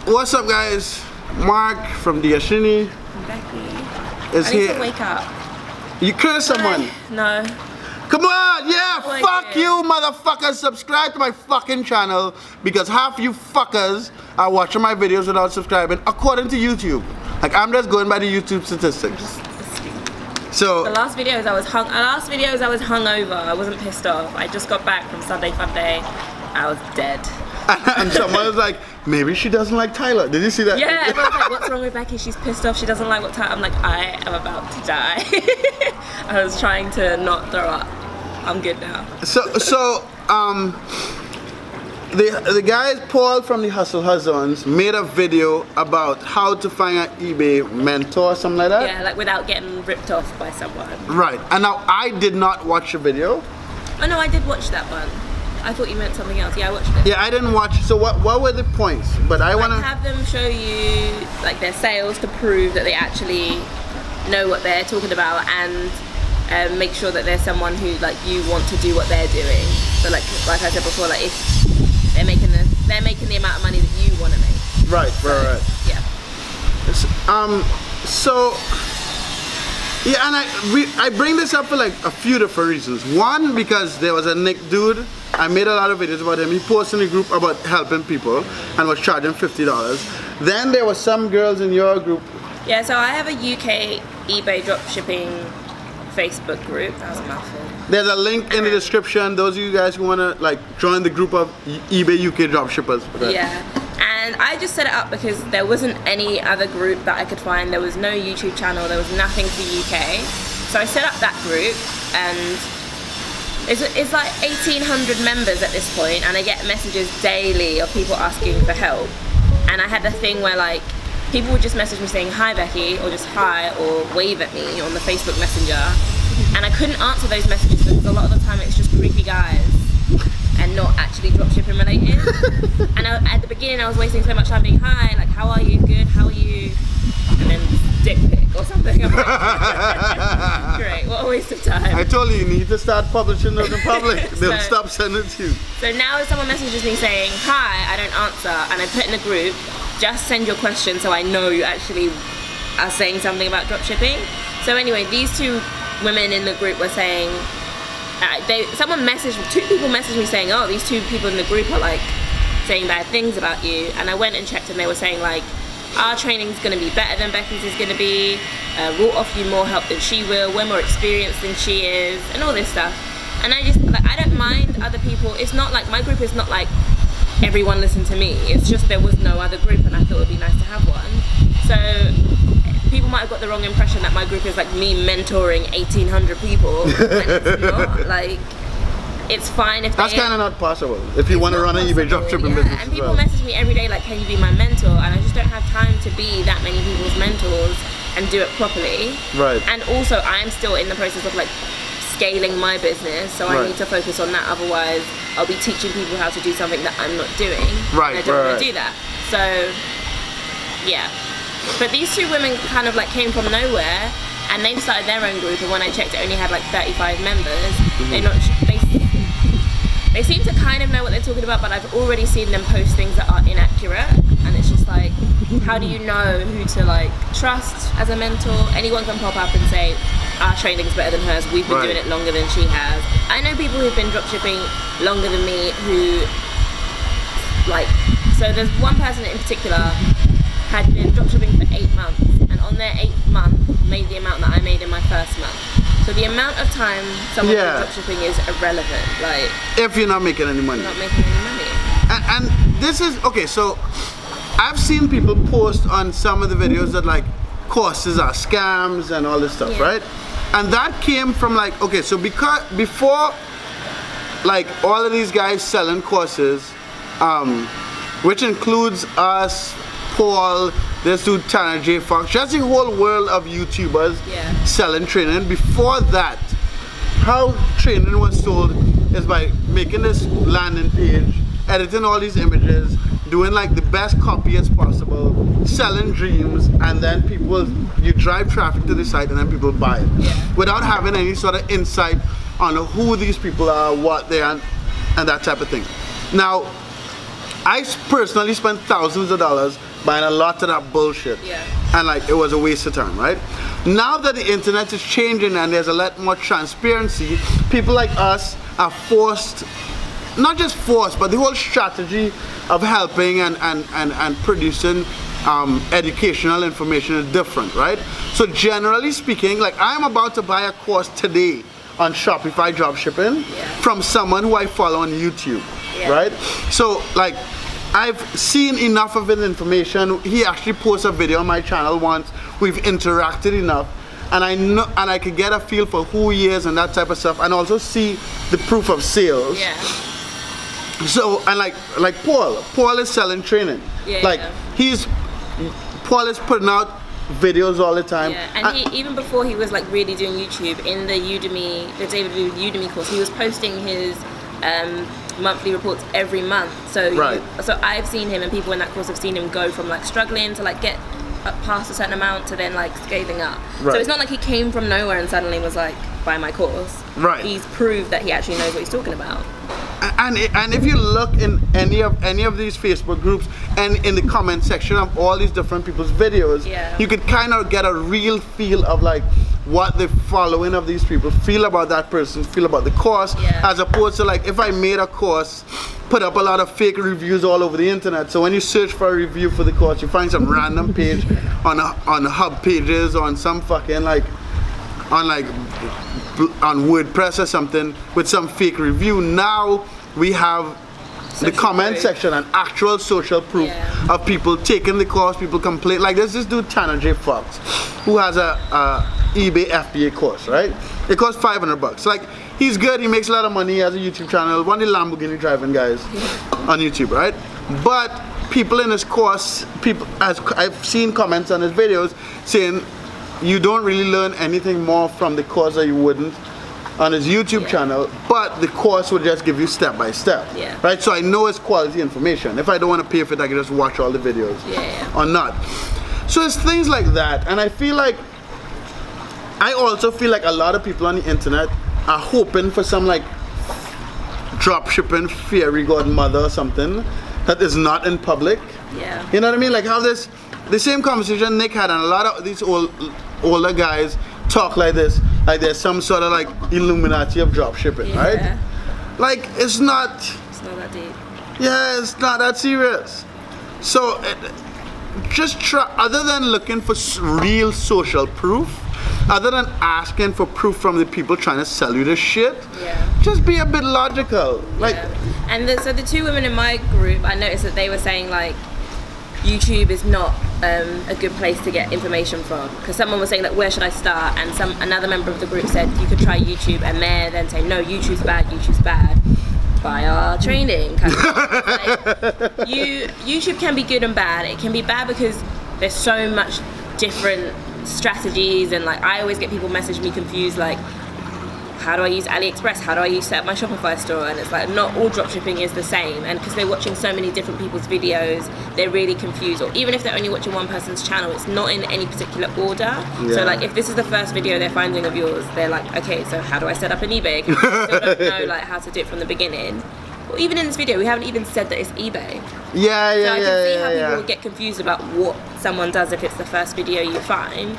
What's up, guys? Mark from Diashini. Becky. Is I need here. to wake up. You curse someone? No. Come on, yeah, Oh, fuck you, motherfuckers. Subscribe to my fucking channel because half you fuckers are watching my videos without subscribing, according to YouTube. Like, I'm just going by the YouTube statistics. So the last videos I was hungover. I wasn't pissed off. I just got back from Sunday Fun Day. I was dead. and someone was like, maybe she doesn't like Tyler. Did you see that? Yeah, everyone's like, what's wrong with Becky? She's pissed off. She doesn't like what Tyler. I'm like, I am about to die. I was trying to not throw up. I'm good now. The guys, Paul from the Hustle Husbands, made a video about how to find an eBay mentor or something like that. Yeah, like without getting ripped off by someone. Right. And now I did not watch the video. Oh no, I did watch that one. I thought you meant something else. Yeah, I watched it. Yeah, I didn't watch. So what were the points? But I want to have them show you like their sales to prove that they actually know what they're talking about, and make sure that there's someone who like you want to do what they're doing. So like I said before, like if they're making the amount of money that you want to make. Right. Yeah. Yeah, and I bring this up for like a few different reasons. One, because there was a Nick dude. I made a lot of videos about him. He posted in a group about helping people and was charging $50. Then there were some girls in your group. Yeah, so I have a UK eBay dropshipping Facebook group. That was a mouthful. There's a link in the description. Those of you guys who want to like join the group of eBay UK dropshippers. Yeah, and I just set it up because there wasn't any other group that I could find. There was no YouTube channel. There was nothing for UK. So I set up that group, and it's like 1,800 members at this point, and I get messages daily of people asking for help. And I had the thing where like people would just message me saying hi Becky, or just hi, or wave at me on the Facebook Messenger, and I couldn't answer those messages because a lot of the time it's just creepy guys and not actually dropshipping related. And at the beginning I was wasting so much time being hi, like how are you, good, how are you, and then dick pic or something. I'm like, great, what a waste of time. I told you need to start publishing those in public. They'll stop sending it to you. So now if someone messages me saying hi, I don't answer, and I put in a group, just send your question so I know you actually are saying something about dropshipping. So anyway, these two women in the group were saying, two people messaged me saying, oh, these two people in the group are like saying bad things about you. And I went and checked, and they were saying like, our training's gonna be better than Becky's is gonna be, we'll offer you more help than she will, we're more experienced than she is, and all this stuff. And I just, like, I don't mind other people. It's not like, my group is not like everyone listen to me. It's just there was no other group, and I thought it would be nice to have one. So people might have got the wrong impression that my group is like me mentoring 1,800 people, and it's not. Like, it's fine if that's kind of not possible if you want to run an eBay dropshipping business. And people message me every day like, can you be my mentor? And I just don't have time to be that many people's mentors and do it properly. Right. And also I'm still in the process of like scaling my business, so I need to focus on that, otherwise I'll be teaching people how to do something that I'm not doing. Right. And I don't want to do that. So yeah. But these two women kind of like came from nowhere, and they've started their own group, and when I checked it only had like 35 members. They seem to kind of know what they're talking about, but I've already seen them post things that are inaccurate, and it's just like, how do you know who to like trust as a mentor? Anyone can pop up and say, our training's better than hers, we've been doing it longer than she has. I know people who've been dropshipping longer than me who, like, so there's one person in particular had been dropshipping for 8 months, and on their 8th month made the amount that I made in my first month. So the amount of time someone doing dropshipping is irrelevant. Like, if you're not making any money. You're not making any money. And this is okay. So I've seen people post on some of the videos that like courses are scams and all this stuff, right? And that came from like, okay, so before like all of these guys selling courses, which includes us, Paul, this dude Tanner J. Fox, just the whole world of YouTubers selling training. Before that, how training was sold is by making this landing page, editing all these images, doing like the best copy as possible, selling dreams, and then you drive traffic to the site and then people buy it without having any sort of insight on who these people are, what they are, and that type of thing. Now, I personally spent thousands of dollars buying a lot of that bullshit. Yeah. And like, it was a waste of time, right? Now that the internet is changing and there's a lot more transparency, people like us are forced, not just forced, but the whole strategy of helping and producing educational information is different, right? So generally speaking, like I'm about to buy a course today on Shopify dropshipping from someone who I follow on YouTube, right? So like, I've seen enough of his information. He actually posted a video on my channel once. We've interacted enough, and I know, and I could get a feel for who he is and that type of stuff, and also see the proof of sales. Yeah. So, and like Paul is selling training. Paul is putting out videos all the time. Yeah, and he, even before he was like really doing YouTube, in the Udemy, the David Udemy course, he was posting his monthly reports every month. So so I've seen him, and people in that course have seen him go from like struggling to like get up past a certain amount to then like scaling up. So it's not like he came from nowhere and suddenly was like, buy my course. He's proved that he actually knows what he's talking about. And if you look in any of these Facebook groups and in the comment section of all these different people's videos, you could kind of get a real feel of like what the following of these people feel about that person, feel about the course, as opposed to like if I made a course, put up a lot of fake reviews all over the internet. So when you search for a review for the course, you find some random page on hub pages, on some fucking like on WordPress or something with some fake review. Now we have the comment section and actual social proof of people taking the course, people complain. Like there's this dude Tanner J. Fox who has a eBay FBA course, right? It costs $500. Like he's good, he makes a lot of money, he has a YouTube channel, one of the Lamborghini driving guys on YouTube, right? But people in his course, as I've seen comments on his videos saying you don't really learn anything more from the course that you wouldn't on his YouTube channel, but the course will just give you step by step, right? So I know it's quality information. If I don't want to pay for it, I can just watch all the videos or not. So it's things like that, and I also feel like a lot of people on the internet are hoping for some like dropshipping fairy godmother or something that is not in public. You know what I mean? Like how the same conversation Nick had, and a lot of these older guys talk like this, like there's some sort of like Illuminati of dropshipping, right? Like it's not that deep. Yeah, it's not that serious. So just try, other than looking for real social proof, other than asking for proof from the people trying to sell you this shit, just be a bit logical. Like, and so the two women in my group, I noticed that they were saying like YouTube is not a good place to get information from, because someone was saying like, where should I start, and another member of the group said you could try YouTube, and they're then saying no, YouTube's bad, buy our training kind of like, YouTube can be good and bad. It can be bad because there's so much different strategies, and like I always get people message me confused like, how do I use AliExpress? How do I set up my Shopify store? And it's like not all dropshipping is the same, and because they're watching so many different people's videos, they're really confused. Or even if they're only watching one person's channel, it's not in any particular order. So like if this is the first video they're finding of yours, they're like, okay, so how do I set up an eBay? Because they still don't know like how to do it from the beginning. Or even in this video, we haven't even said that it's eBay. So I can see how people will get confused about what someone does if it's the first video you find.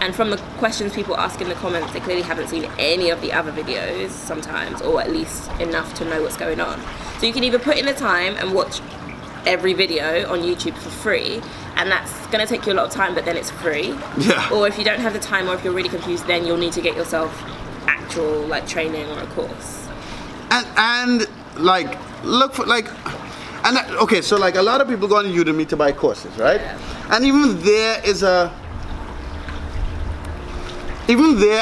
And from the questions people ask in the comments, they clearly haven't seen any of the other videos sometimes, or at least enough to know what's going on. So you can either put in the time and watch every video on YouTube for free, and that's going to take you a lot of time, but then it's free. Or if you don't have the time, or if you're really confused, then you'll need to get yourself actual like training or a course. And like look for like, and okay, so like a lot of people go on Udemy to buy courses, right? And even there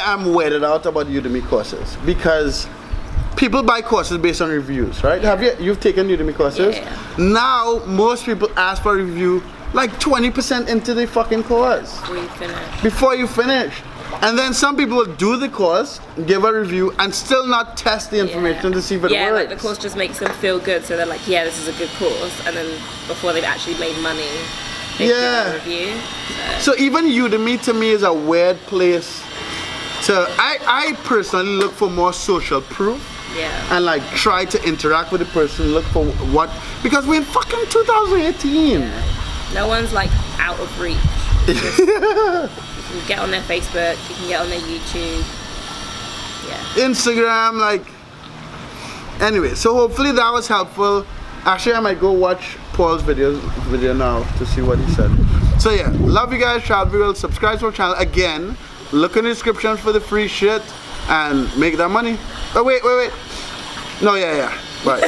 I'm weirded out about Udemy courses, because people buy courses based on reviews, right? You've taken Udemy courses? Now most people ask for a review like 20% into the fucking course before you finish. And then some people will do the course, give a review, and still not test the information to see if it works. Like the course just makes them feel good, so they're like, yeah, this is a good course, and then before they've actually made money, they give a review. So even Udemy to me is a weird place. So I personally look for more social proof Yeah. And like try to interact with the person, look for what, because we're in fucking 2018. Yeah. No one's like out of reach. Just, you can get on their Facebook, you can get on their YouTube. Yeah. Instagram, like, anyway, so hopefully that was helpful. Actually, I might go watch Paul's video now to see what he said. So yeah, love you guys, Referrals. Subscribe to our channel. Again, look in the description for the free shit and make that money. Oh wait. No, yeah. Bye.